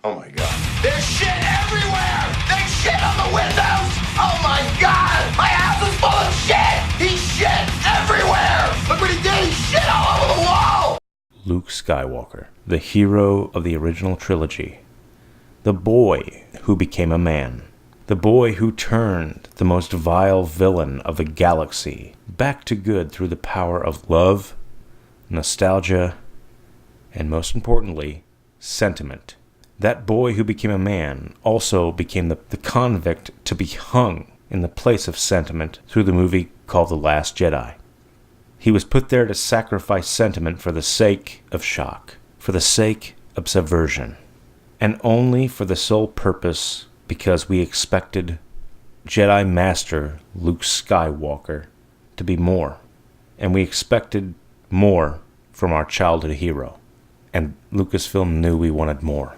Oh my god. There's shit everywhere! There's shit on the windows! Oh my god! My house is full of shit! He shit everywhere! Look what he did! He shit all over the wall! Luke Skywalker, the hero of the original trilogy. The boy who became a man. The boy who turned the most vile villain of the galaxy back to good through the power of love, nostalgia, and most importantly, sentiment. That boy who became a man also became the convict to be hung in the place of sentiment through the movie called The Last Jedi. He was put there to sacrifice sentiment for the sake of shock, for the sake of subversion, and only for the sole purpose because we expected Jedi Master Luke Skywalker to be more, and we expected more from our childhood hero, and Lucasfilm knew we wanted more.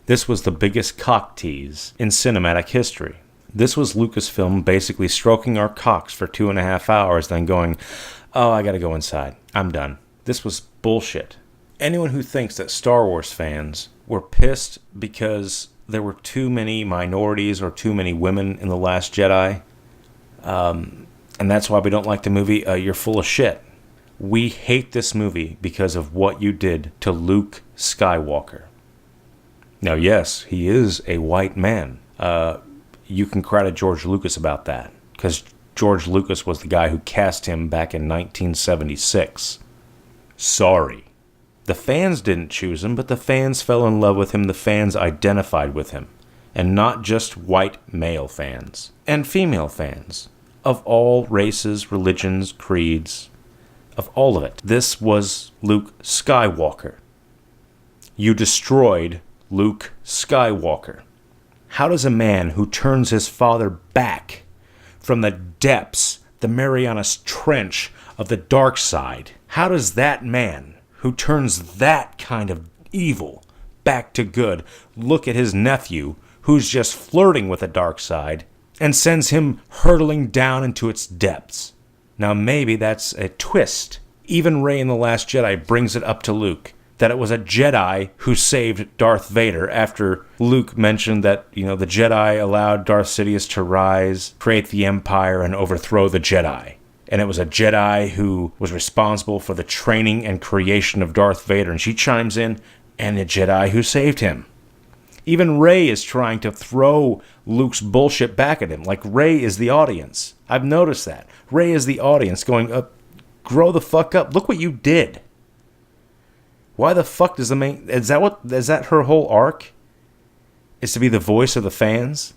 This was the biggest cock tease in cinematic history. This was Lucasfilm basically stroking our cocks for 2.5 hours, then going, "Oh, I gotta go inside. I'm done." This was bullshit. Anyone who thinks that Star Wars fans were pissed because there were too many minorities or too many women in The Last Jedi, and that's why we don't like the movie, you're full of shit. We hate this movie because of what you did to Luke Skywalker. Now, yes, he is a white man. You can credit George Lucas about that, because George Lucas was the guy who cast him back in 1976. Sorry. The fans didn't choose him, but the fans fell in love with him. The fans identified with him. And not just white male fans. And female fans. Of all races, religions, creeds. Of all of it. This was Luke Skywalker. You destroyed Luke Skywalker. How does a man who turns his father back from the depths, the Marianas Trench of the dark side, how does that man who turns that kind of evil back to good look at his nephew who's just flirting with the dark side and sends him hurtling down into its depths? Now maybe that's a twist. Even Rey in The Last Jedi brings it up to Luke, that it was a Jedi who saved Darth Vader after Luke mentioned that, the Jedi allowed Darth Sidious to rise, create the Empire, and overthrow the Jedi. And it was a Jedi who was responsible for the training and creation of Darth Vader. And she chimes in, and a Jedi who saved him. Even Rey is trying to throw Luke's bullshit back at him. Like Rey is the audience. I've noticed that. Rey is the audience going, grow the fuck up. Look what you did. Why the fuck does is that her whole arc? Is to be the voice of the fans?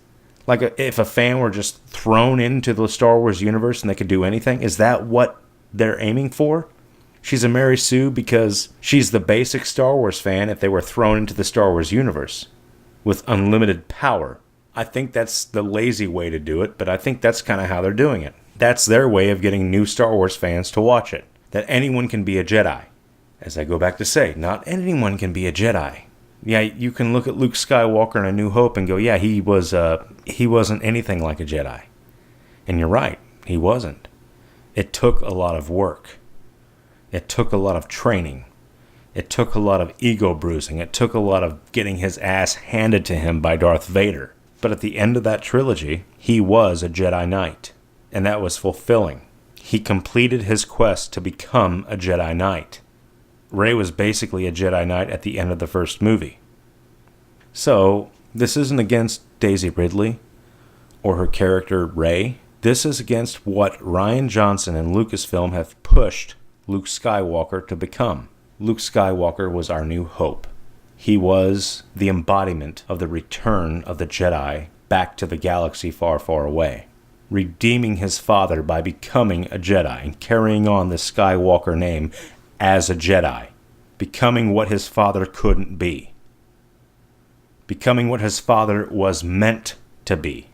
Like if a fan were just thrown into the Star Wars universe and they could do anything? Is that what they're aiming for? She's a Mary Sue because she's the basic Star Wars fan if they were thrown into the Star Wars universe with unlimited power. I think that's the lazy way to do it, but I think that's kind of how they're doing it. That's their way of getting new Star Wars fans to watch it. That anyone can be a Jedi. As I go back to say, not anyone can be a Jedi. Yeah, you can look at Luke Skywalker in A New Hope and go, yeah, he wasn't anything like a Jedi. And you're right, he wasn't. It took a lot of work. It took a lot of training. It took a lot of ego bruising. It took a lot of getting his ass handed to him by Darth Vader. But at the end of that trilogy, he was a Jedi Knight. And that was fulfilling. He completed his quest to become a Jedi Knight. Rey was basically a Jedi Knight at the end of the first movie. So, this isn't against Daisy Ridley or her character Rey. This is against what Rian Johnson and Lucasfilm have pushed Luke Skywalker to become. Luke Skywalker was our new hope. He was the embodiment of the return of the Jedi back to the galaxy far, far away, redeeming his father by becoming a Jedi and carrying on the Skywalker name as a Jedi, becoming what his father couldn't be, becoming what his father was meant to be.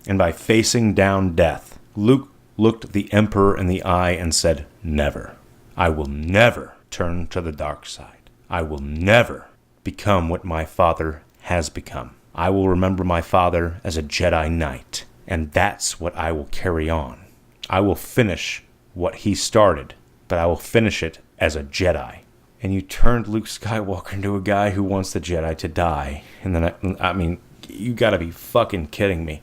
And by facing down death, Luke looked the Emperor in the eye and said, "Never. I will never turn to the dark side. I will never become what my father has become. I will remember my father as a Jedi Knight, and that's what I will carry on. I will finish what he started, but I will finish it as a Jedi, And you turned Luke Skywalker into a guy who wants the Jedi to die. And then, I mean, you gotta be fucking kidding me.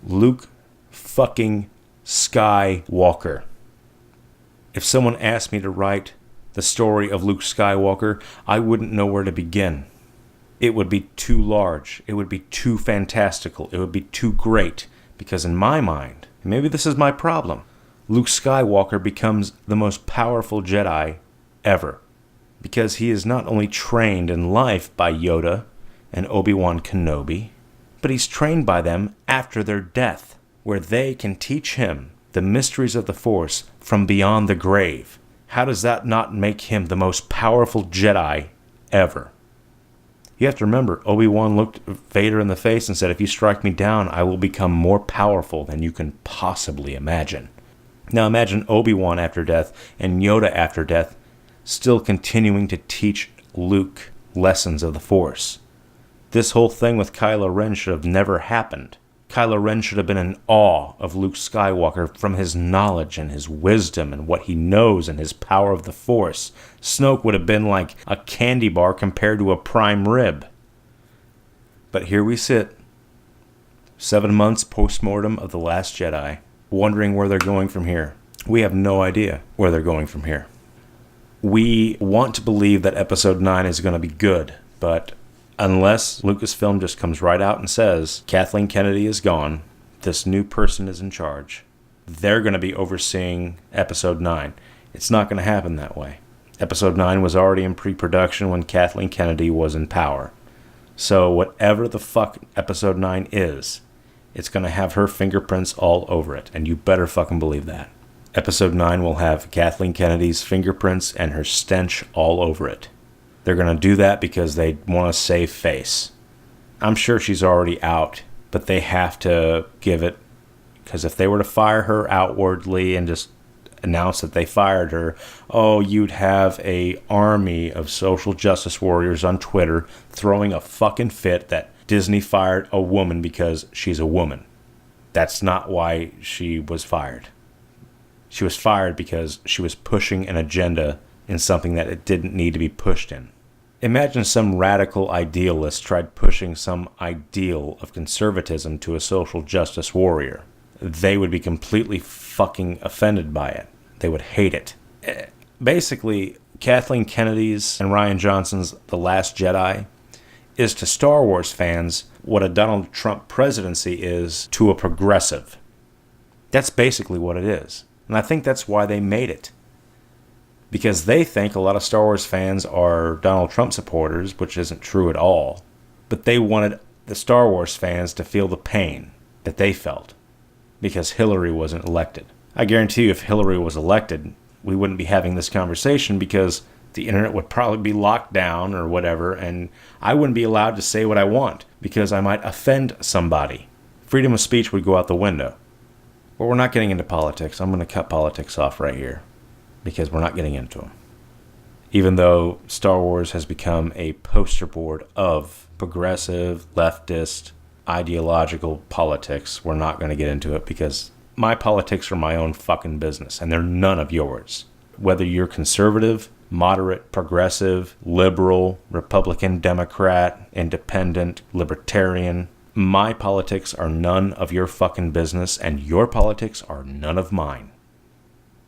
Luke fucking Skywalker. If someone asked me to write the story of Luke Skywalker, I wouldn't know where to begin. It would be too large. It would be too fantastical. It would be too great. Because in my mind, and maybe this is my problem, Luke Skywalker becomes the most powerful Jedi ever. Because he is not only trained in life by Yoda and Obi-Wan Kenobi, but he's trained by them after their death, where they can teach him the mysteries of the Force from beyond the grave. How does that not make him the most powerful Jedi ever? You have to remember, Obi-Wan looked Vader in the face and said, if you strike me down, I will become more powerful than you can possibly imagine. Now imagine Obi-Wan after death and Yoda after death still continuing to teach Luke lessons of the Force. This whole thing with Kylo Ren should have never happened. Kylo Ren should have been in awe of Luke Skywalker from his knowledge and his wisdom and what he knows and his power of the Force. Snoke would have been like a candy bar compared to a prime rib. But here we sit, 7 months post-mortem of The Last Jedi, wondering where they're going from here. We have no idea where they're going from here. We want to believe that Episode 9 is going to be good, but unless Lucasfilm just comes right out and says, Kathleen Kennedy is gone, this new person is in charge, they're going to be overseeing Episode 9. It's not going to happen that way. Episode 9 was already in pre-production when Kathleen Kennedy was in power. So whatever the fuck Episode 9 is, it's going to have her fingerprints all over it, and you better fucking believe that. Episode 9 will have Kathleen Kennedy's fingerprints and her stench all over it. They're going to do that because they want to save face. I'm sure she's already out, but they have to give it, because if they were to fire her outwardly and just announce that they fired her, oh, you'd have a army of social justice warriors on Twitter throwing a fucking fit that Disney fired a woman because she's a woman. That's not why she was fired. She was fired because she was pushing an agenda in something that it didn't need to be pushed in. Imagine some radical idealist tried pushing some ideal of conservatism to a social justice warrior. They would be completely fucking offended by it. They would hate it. Basically, Kathleen Kennedy's and Rian Johnson's The Last Jedi is to Star Wars fans what a Donald Trump presidency is to a progressive. That's basically what it is. And I think that's why they made it. Because they think a lot of Star Wars fans are Donald Trump supporters, which isn't true at all. But they wanted the Star Wars fans to feel the pain that they felt because Hillary wasn't elected. I guarantee you if Hillary was elected, we wouldn't be having this conversation because the internet would probably be locked down or whatever, and I wouldn't be allowed to say what I want because I might offend somebody. Freedom of speech would go out the window. But we're not getting into politics. I'm going to cut politics off right here, because we're not getting into them. Even though Star Wars has become a poster board of progressive, leftist, ideological politics, we're not going to get into it because my politics are my own fucking business, and they're none of yours. Whether you're conservative, moderate, progressive, liberal, Republican, Democrat, independent, libertarian, my politics are none of your fucking business, and your politics are none of mine.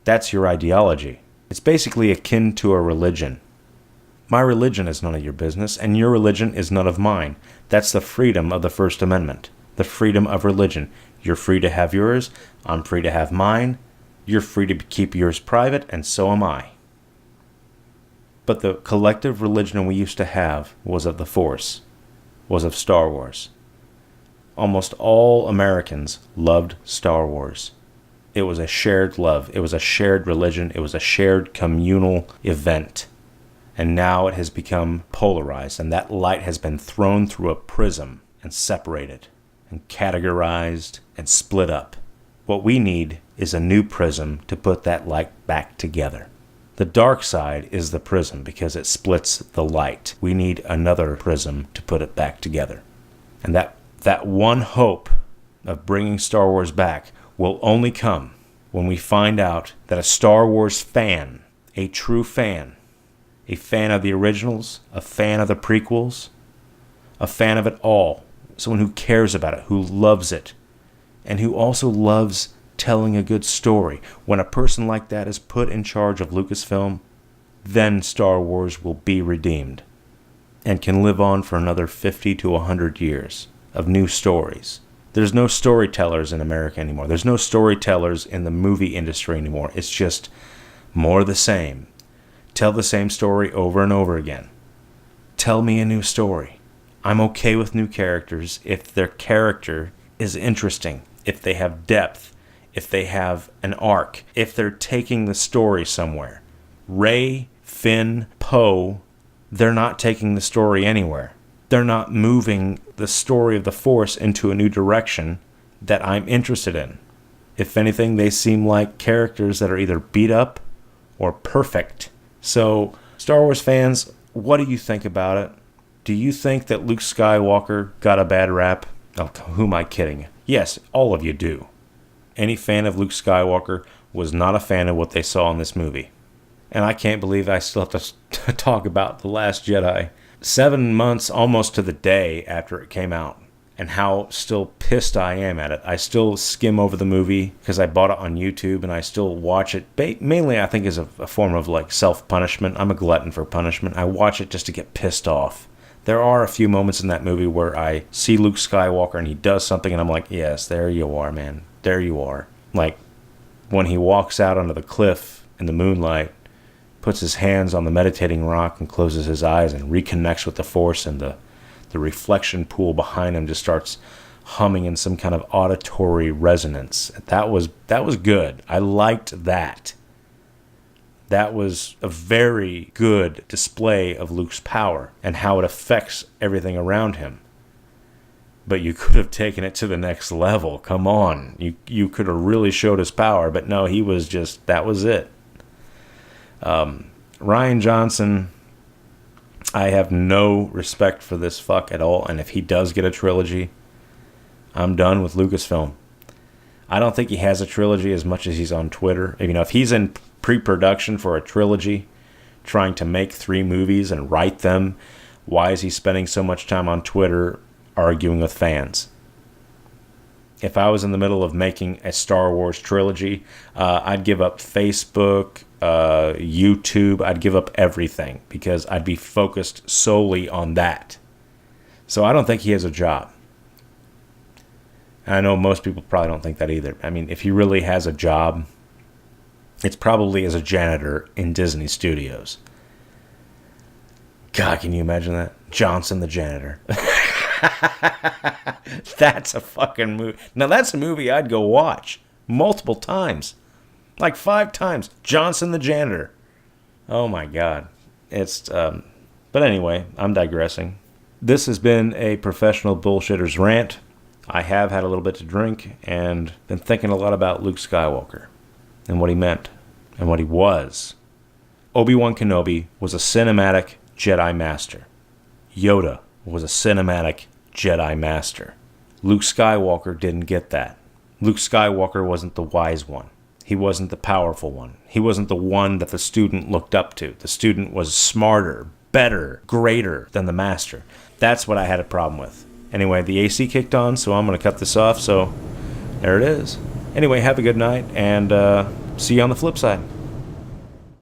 That's your ideology. It's basically akin to a religion. My religion is none of your business, and your religion is none of mine. That's the freedom of the First Amendment. The freedom of religion. You're free to have yours. I'm free to have mine. You're free to keep yours private, and so am I. But the collective religion we used to have was of the Force, was of Star Wars. Almost all Americans loved Star Wars. It was a shared love. It was a shared religion. It was a shared communal event. And now it has become polarized, and that light has been thrown through a prism and separated and categorized and split up. What we need is a new prism to put that light back together. The dark side is the prism because it splits the light. We need another prism to put it back together. And that one hope of bringing Star Wars back will only come when we find out that a Star Wars fan, a true fan, a fan of the originals, a fan of the prequels, a fan of it all. Someone who cares about it, who loves it, and who also loves telling a good story. When a person like that is put in charge of Lucasfilm, then Star Wars will be redeemed and can live on for another 50 to 100 years of new stories. There's no storytellers in America anymore. There's no storytellers in the movie industry anymore. It's just more of the same. Tell the same story over and over again. Tell me a new story. I'm okay with new characters if their character is interesting, if they have depth, if they have an arc, if they're taking the story somewhere. Rey, Finn, Poe, they're not taking the story anywhere. They're not moving the story of the Force into a new direction that I'm interested in. If anything, they seem like characters that are either beat up or perfect. So, Star Wars fans, what do you think about it? Do you think that Luke Skywalker got a bad rap? Oh, who am I kidding? Yes, all of you do. Any fan of Luke Skywalker was not a fan of what they saw in this movie. And I can't believe I still have to talk about The Last Jedi 7 months almost to the day after it came out, and how still pissed I am at it. I still skim over the movie because I bought it on YouTube, and I still watch it. Mainly, I think, as a form of like self-punishment. I'm a glutton for punishment. I watch it just to get pissed off. There are a few moments in that movie where I see Luke Skywalker and he does something, and I'm like, yes, there you are, man. There you are. Like when he walks out onto the cliff in the moonlight, puts his hands on the meditating rock and closes his eyes and reconnects with the Force, and the reflection pool behind him just starts humming in some kind of auditory resonance. That was good. I liked that. That was a very good display of Luke's power and how it affects everything around him. But you could have taken it to the next level. Come on. You could have really showed his power, but no, he was just, that was it. Rian Johnson, I have no respect for this fuck at all, and if he does get a trilogy, I'm done with Lucasfilm. I don't think he has a trilogy as much as he's on Twitter. If he's in pre-production for a trilogy, trying to make 3 movies and write them, why is he spending so much time on Twitter arguing with fans? If I was in the middle of making a Star Wars trilogy, I'd give up Facebook, YouTube, I'd give up everything because I'd be focused solely on that. So I don't think he has a job. And I know most people probably don't think that either. If he really has a job, it's probably as a janitor in Disney Studios. God, can you imagine that? Johnson the janitor. That's a fucking movie. Now that's a movie I'd go watch multiple times. Like 5 times. Johnson the janitor. Oh my God. But anyway, I'm digressing. This has been a professional bullshitter's rant. I have had a little bit to drink and been thinking a lot about Luke Skywalker and what he meant and what he was. Obi-Wan Kenobi was a cinematic Jedi Master. Yoda was a cinematic Jedi Master. Luke Skywalker didn't get that. Luke Skywalker wasn't the wise one. He wasn't the powerful one. He wasn't the one that the student looked up to. The student was smarter, better, greater than the master. That's what I had a problem with. Anyway, the AC kicked on, so I'm going to cut this off. So there it is. Anyway, have a good night, and see you on the flip side.